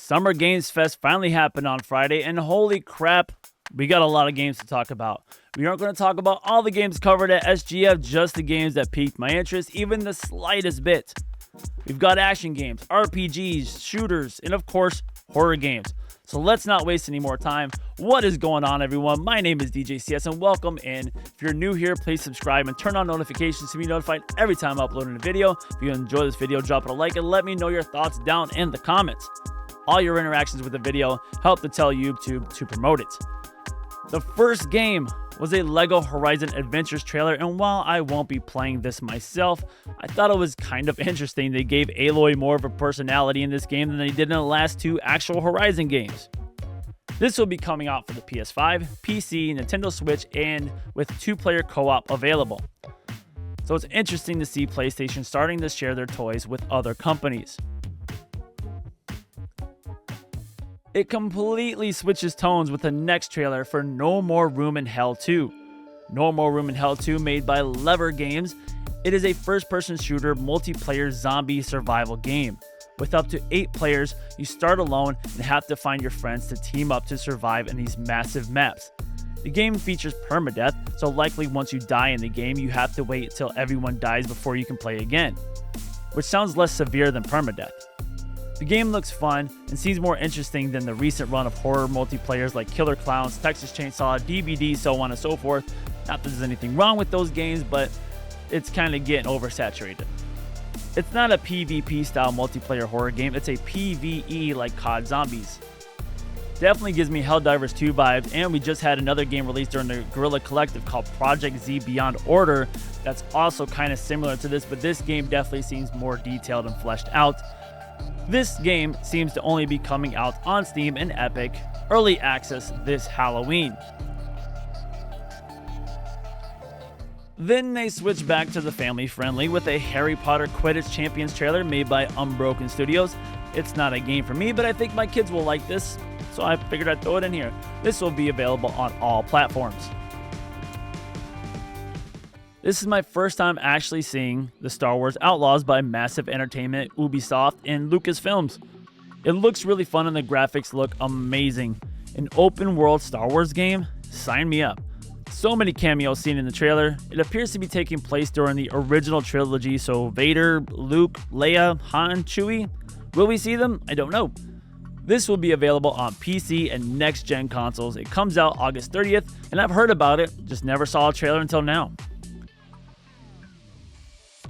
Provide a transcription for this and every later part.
Summer Games Fest finally happened on Friday, and holy crap, we got a lot of games to talk about. We aren't going to talk about all the games covered at SGF, just the games that piqued my interest, even the slightest bit. We've got action games, RPGs, shooters, and of course, horror games. So let's not waste any more time. What is going on, everyone? My name is DJ CS, and welcome in. If you're new here, please subscribe and turn on notifications to be notified every time I upload a video. If you enjoy this video, drop it a like and let me know your thoughts down in the comments. All your interactions with the video help to tell YouTube to promote it. The first game was a LEGO Horizon Adventures trailer, and while I won't be playing this myself, I thought it was kind of interesting. They gave Aloy more of a personality in this game than they did in the last two actual Horizon games. This will be coming out for the PS5, PC, Nintendo Switch, and with 2-player co-op available. So it's interesting to see PlayStation starting to share their toys with other companies. It completely switches tones with the next trailer for No More Room in Hell 2. No More Room in Hell 2, made by Lever Games, it is a first-person shooter multiplayer zombie survival game. With up to 8 players, you start alone and have to find your friends to team up to survive in these massive maps. The game features permadeath, so likely once you die in the game, you have to wait till everyone dies before you can play again, which sounds less severe than permadeath. The game looks fun and seems more interesting than the recent run of horror multiplayers like Killer Clowns, Texas Chainsaw, DBD, so on and so forth. Not that there's anything wrong with those games, but it's kind of getting oversaturated. It's not a PvP style multiplayer horror game, it's a PvE like COD Zombies. Definitely gives me Helldivers 2 vibes, and we just had another game released during the Guerrilla Collective called Project Z Beyond Order that's also kind of similar to this, but this game definitely seems more detailed and fleshed out. This game seems to only be coming out on Steam and Epic Early Access this Halloween. Then they switch back to the family friendly with a Harry Potter Quidditch Champions trailer made by Unbroken Studios. It's not a game for me, but I think my kids will like this, so I figured I'd throw it in here. This will be available on all platforms. This is my first time actually seeing the Star Wars Outlaws by Massive Entertainment, Ubisoft, and Lucasfilms. It looks really fun and the graphics look amazing. An open world Star Wars game? Sign me up. So many cameos seen in the trailer. It appears to be taking place during the original trilogy, so Vader, Luke, Leia, Han, Chewie. Will we see them? I don't know. This will be available on PC and next-gen consoles. It comes out August 30th, and I've heard about it, just never saw a trailer until now.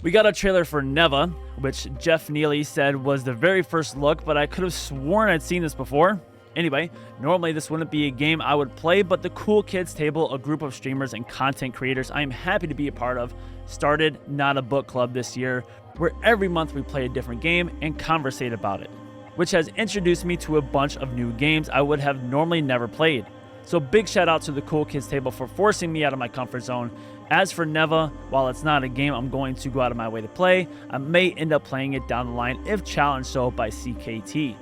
We got a trailer for Neva, which Jeff Neely said was the very first look, but I could have sworn I'd seen this before. Anyway, normally this wouldn't be a game I would play, but the Cool Kids Table, a group of streamers and content creators I am happy to be a part of, started Not a Book Club this year, where every month we play a different game and conversate about it, which has introduced me to a bunch of new games I would have normally never played. So big shout out to the Cool Kids Table for forcing me out of my comfort zone. As for Neva, while it's not a game I'm going to go out of my way to play, I may end up playing it down the line if challenged so by CKT.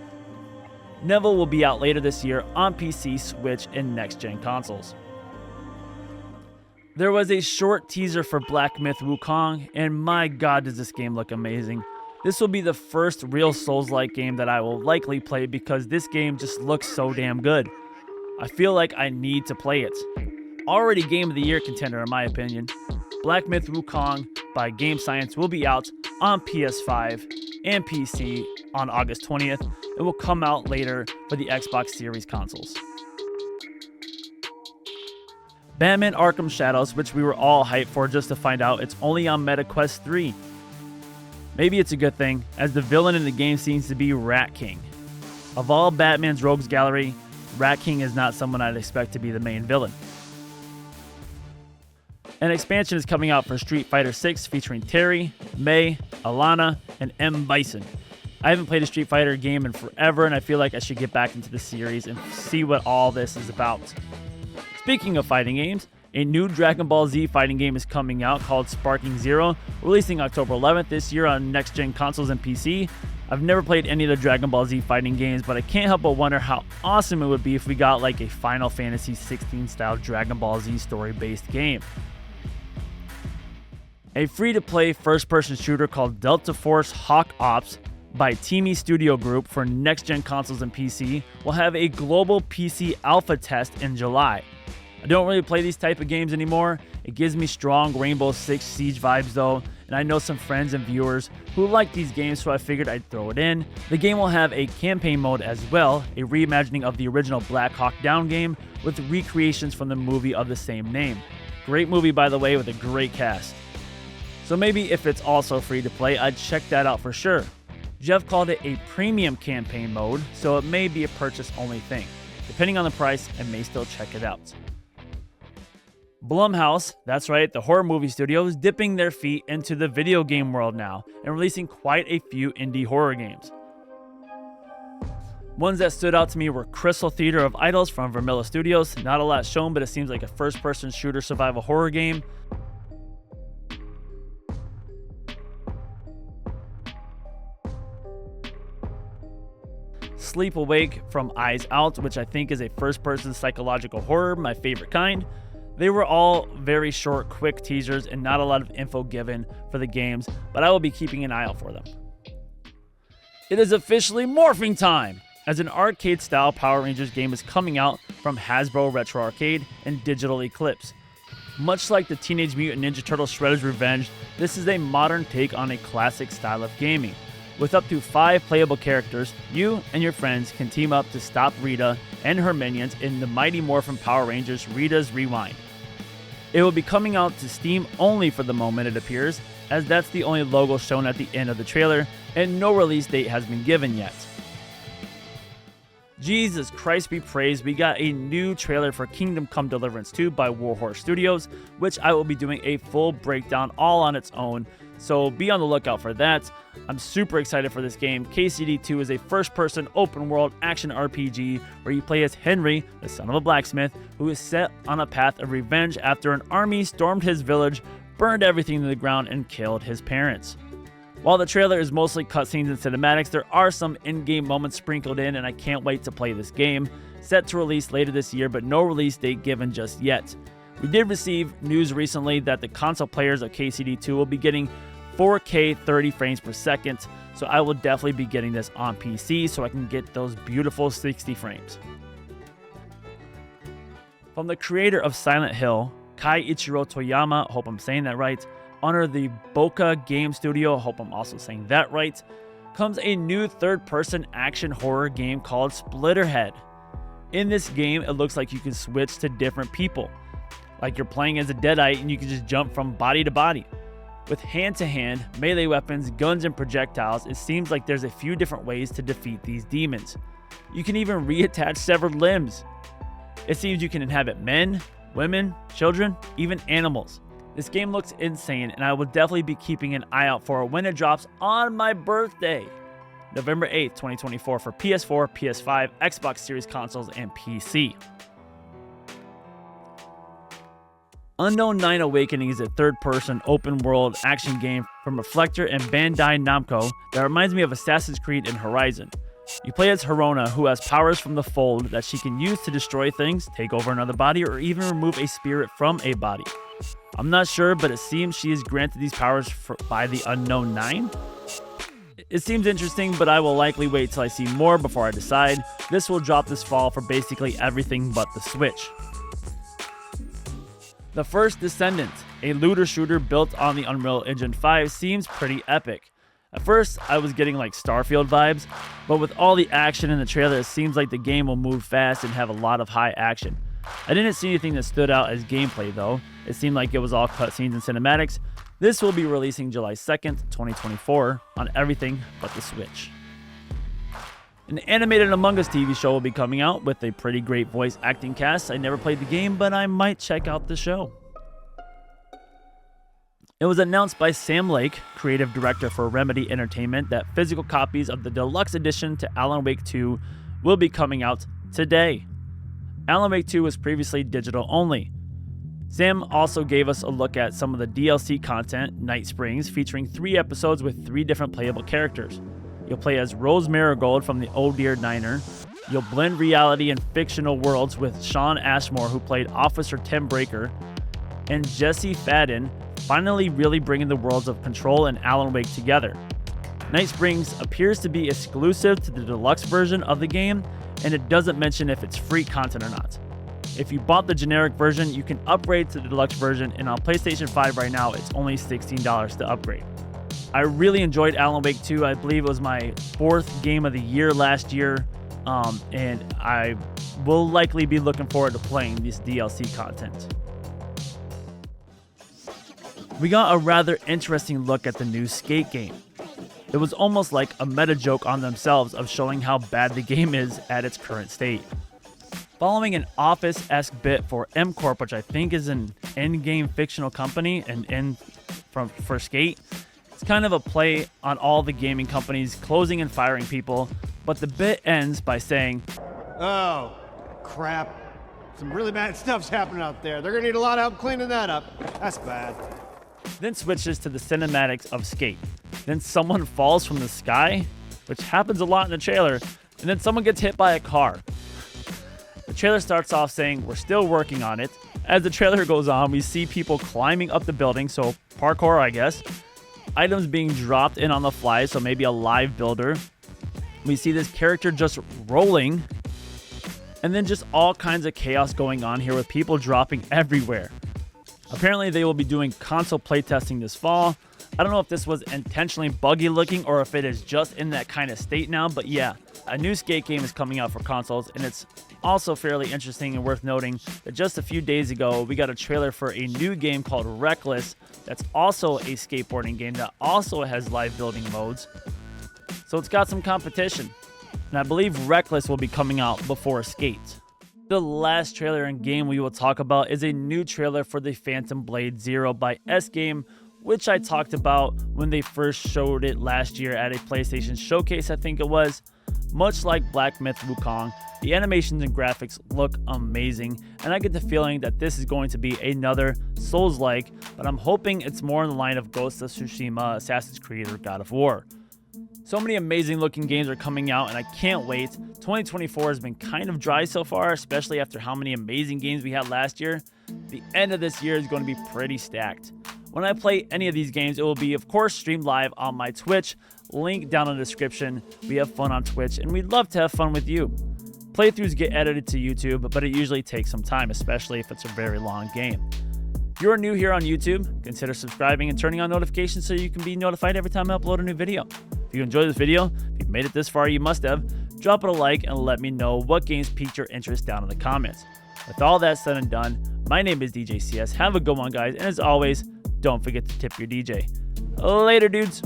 Neva will be out later this year on PC, Switch, and next-gen consoles. There was a short teaser for Black Myth Wukong, and my god does this game look amazing. This will be the first real Souls-like game that I will likely play because this game just looks so damn good. I feel like I need to play it. Already Game of the Year contender in my opinion. Black Myth Wukong by Game Science will be out on PS5 and PC on August 20th. It will come out later for the Xbox Series consoles. Batman Arkham Shadows, which we were all hyped for just to find out it's only on MetaQuest 3. Maybe it's a good thing, as the villain in the game seems to be Rat King. Of all Batman's rogues gallery, Rat King is not someone I'd expect to be the main villain. An expansion is coming out for Street Fighter 6 featuring Terry, Mei, Alana, and M. Bison. I haven't played a Street Fighter game in forever, and I feel like I should get back into the series and see what all this is about. Speaking of fighting games, a new Dragon Ball Z fighting game is coming out called Sparking Zero, releasing October 11th this year on next-gen consoles and PC. I've never played any of the Dragon Ball Z fighting games, but I can't help but wonder how awesome it would be if we got like a Final Fantasy 16 style Dragon Ball Z story-based game. A free-to-play first-person shooter called Delta Force Hawk Ops by Teamy Studio Group for next-gen consoles and PC, will have a global PC alpha test in July. I don't really play these type of games anymore. It gives me strong Rainbow Six Siege vibes though, and I know some friends and viewers who like these games, so I figured I'd throw it in. The game will have a campaign mode as well, a reimagining of the original Black Hawk Down game with recreations from the movie of the same name. Great movie, by the way, with a great cast. So maybe if it's also free to play, I'd check that out for sure. Jeff called it a premium campaign mode, so it may be a purchase-only thing. Depending on the price, I may still check it out. Blumhouse, that's right, the horror movie studio, is dipping their feet into the video game world now and releasing quite a few indie horror games. Ones that stood out to me were Crystal Theater of Idols from Vermilla Studios. Not a lot shown, but it seems like a first-person shooter survival horror game. Sleep Awake from Eyes Out, which I think is a first-person psychological horror, my favorite kind. They were all very short, quick teasers and not a lot of info given for the games, but I will be keeping an eye out for them. It is officially morphing time, as an arcade-style Power Rangers game is coming out from Hasbro Retro Arcade and Digital Eclipse. Much like the Teenage Mutant Ninja Turtles Shredder's Revenge, this is a modern take on a classic style of gaming. With up to 5 playable characters, you and your friends can team up to stop Rita and her minions in the Mighty Morphin Power Rangers Rita's Rewind. It will be coming out to Steam only for the moment, it appears, as that's the only logo shown at the end of the trailer, and no release date has been given yet. Jesus Christ be praised, we got a new trailer for Kingdom Come Deliverance 2 by Warhorse Studios, which I will be doing a full breakdown all on its own, so be on the lookout for that. I'm super excited for this game. KCD2 is a first-person open-world action RPG where you play as Henry, the son of a blacksmith, who is set on a path of revenge after an army stormed his village, burned everything to the ground, and killed his parents. While the trailer is mostly cutscenes and cinematics, there are some in-game moments sprinkled in, and I can't wait to play this game. Set to release later this year, but no release date given just yet. We did receive news recently that the console players of KCD2 will be getting 4K 30 frames per second, so I will definitely be getting this on PC so I can get those beautiful 60 frames. From the creator of Silent Hill, Kai Ichiro Toyama, hope I'm saying that right, under the Boca Game Studio, hope I'm also saying that right, comes a new third-person action horror game called Splitterhead. In this game, it looks like you can switch to different people, like you're playing as a Deadite and you can just jump from body to body. With hand-to-hand, melee weapons, guns, and projectiles, it seems like there's a few different ways to defeat these demons. You can even reattach severed limbs. It seems you can inhabit men, women, children, even animals. This game looks insane, and I will definitely be keeping an eye out for it when it drops on my birthday, November 8th, 2024 for PS4, PS5, Xbox Series consoles, and PC. Unknown 9 Awakening is a third-person open-world action game from Reflector and Bandai Namco that reminds me of Assassin's Creed and Horizon. You play as Herona, who has powers from the Fold that she can use to destroy things, take over another body, or even remove a spirit from a body. I'm not sure, but it seems she is granted these powers by the Unknown 9. It seems interesting, but I will likely wait till I see more before I decide. This will drop this fall for basically everything but the Switch. The First Descendant, a looter shooter built on the Unreal Engine 5, seems pretty epic. At first, I was getting like Starfield vibes, but with all the action in the trailer, it seems like the game will move fast and have a lot of high action. I didn't see anything that stood out as gameplay though. It seemed like it was all cutscenes and cinematics. This will be releasing July 2nd, 2024 on everything but the Switch. An animated Among Us TV show will be coming out with a pretty great voice acting cast. I never played the game, but I might check out the show. It was announced by Sam Lake, creative director for Remedy Entertainment, that physical copies of the deluxe edition to Alan Wake 2 will be coming out today. Alan Wake 2 was previously digital only. Sam also gave us a look at some of the DLC content, Night Springs, featuring 3 episodes with 3 different playable characters. You'll play as Rose Marigold from the Oh Dear Niner. You'll blend reality and fictional worlds with Sean Ashmore, who played Officer Tim Breaker, and Jesse Fadden, finally really bringing the worlds of Control and Alan Wake together. Night Springs appears to be exclusive to the deluxe version of the game, and it doesn't mention if it's free content or not. If you bought the generic version, you can upgrade to the deluxe version, and on PlayStation 5 right now, it's only $16 to upgrade. I really enjoyed Alan Wake 2. I believe it was my 4th game of the year last year, and I will likely be looking forward to playing this DLC content. We got a rather interesting look at the new Skate game. It was almost like a meta joke on themselves of showing how bad the game is at its current state. Following an Office-esque bit for M Corp, which I think is an in-game fictional company for Skate, it's kind of a play on all the gaming companies closing and firing people, but the bit ends by saying, "Oh, crap. Some really bad stuff's happening out there. They're gonna need a lot of help cleaning that up. That's bad." Then switches to the cinematics of Skate. Then someone falls from the sky, which happens a lot in the trailer, and then someone gets hit by a car. The trailer starts off saying, "We're still working on it." As the trailer goes on, we see people climbing up the building, so parkour, I guess. Items being dropped in on the fly, so maybe a live builder. We see this character just rolling, and then just all kinds of chaos going on here with people dropping everywhere. Apparently, they will be doing console playtesting this fall. I don't know if this was intentionally buggy looking or if it is just in that kind of state now, but yeah, a new Skate game is coming out for consoles, and it's also fairly interesting and worth noting that just a few days ago, we got a trailer for a new game called Reckless that's also a skateboarding game that also has live building modes. So it's got some competition, and I believe Reckless will be coming out before Skate. The last trailer and game we will talk about is a new trailer for the Phantom Blade Zero by S-Game, which I talked about when they first showed it last year at a PlayStation showcase, I think it was. Much like Black Myth Wukong, the animations and graphics look amazing, and I get the feeling that this is going to be another Souls-like, but I'm hoping it's more in the line of Ghost of Tsushima, Assassin's Creed, or God of War. So many amazing looking games are coming out, and I can't wait. 2024 has been kind of dry so far, especially after how many amazing games we had last year. The end of this year is going to be pretty stacked. When I play any of these games, it will be, of course, streamed live on my Twitch. Link down in the description. We have fun on Twitch, and we'd love to have fun with you. Playthroughs get edited to YouTube, but it usually takes some time, especially if it's a very long game. If you're new here on YouTube, consider subscribing and turning on notifications so you can be notified every time I upload a new video. If you enjoyed this video, if you've made it this far, you must have, drop it a like and let me know what games piqued your interest down in the comments. With all that said and done, my name is DJ CS. Have a good one, guys, and as always, don't forget to tip your DJ. Later, dudes.